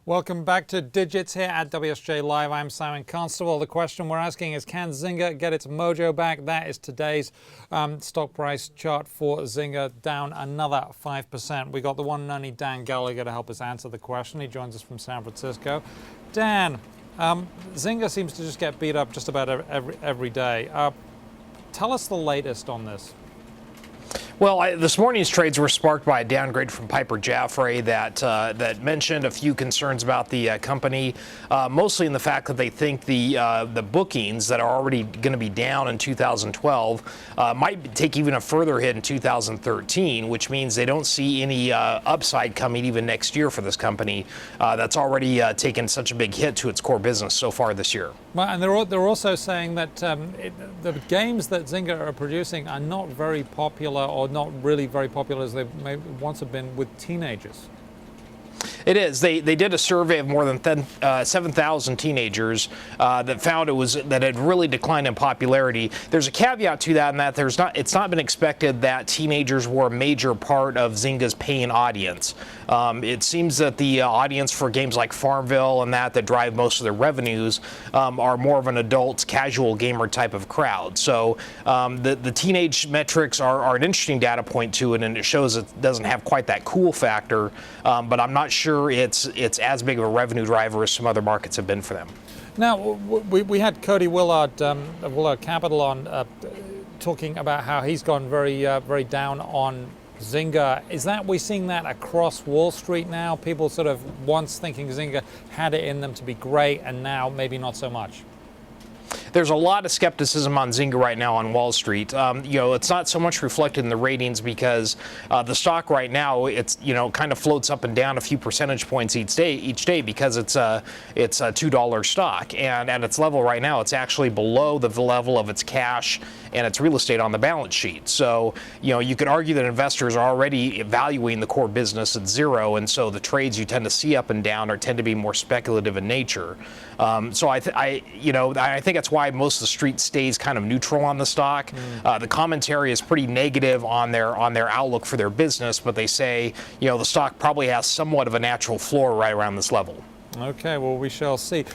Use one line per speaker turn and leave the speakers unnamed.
Welcome back to Digits here at WSJ Live. I'm Simon Constable. The question we're asking is, can Zynga get its mojo back? That is today's stock price chart for Zynga, down another 5%. We got the one and only Dan Gallagher to help us answer the question. He joins us from San Francisco. Dan, Zynga seems to just get beat up just about every day. Tell us the latest on this.
Well, this morning's trades were sparked by a downgrade from Piper Jaffray that mentioned a few concerns about the company, mostly in the fact that they think the bookings that are already going to be down in 2012 might take even a further hit in 2013, which means they don't see any upside coming even next year for this company that's already taken such a big hit to its core business so far this year.
Well, and they're also saying that the games that Zynga are producing are not very popular, or not really very popular as they may once have been, with teenagers.
It is. They did a survey of more than 7,000 teenagers that found that it really declined in popularity. There's a caveat to that, in that it's not been expected that teenagers were a major part of Zynga's paying audience. It seems that the audience for games like Farmville and that drive most of their revenues are more of an adult, casual gamer type of crowd. So the teenage metrics are an interesting data point to it, and it shows it doesn't have quite that cool factor. But I'm not sure it's as big of a revenue driver as some other markets have been for them.
Now, we had Cody Willard of Willard Capital on talking about how he's gone very down on Zynga. Is that we're seeing that across Wall Street now? People sort of once thinking Zynga had it in them to be great, and now maybe not so much.
There's a lot of skepticism on Zynga right now on Wall Street. It's not so much reflected in the ratings because the stock right now, it's kind of floats up and down a few percentage points each day because it's a $2 stock, and at its level right now, it's actually below the level of its cash and its real estate on the balance sheet. So you could argue that investors are already valuing the core business at zero, and so the trades you tend to see up and down tend to be more speculative in nature. So I think that's why most of the street stays kind of neutral on the stock. The commentary is pretty negative on their outlook for their business, but they say the stock probably has somewhat of a natural floor right around this level.
Okay, well, we shall see.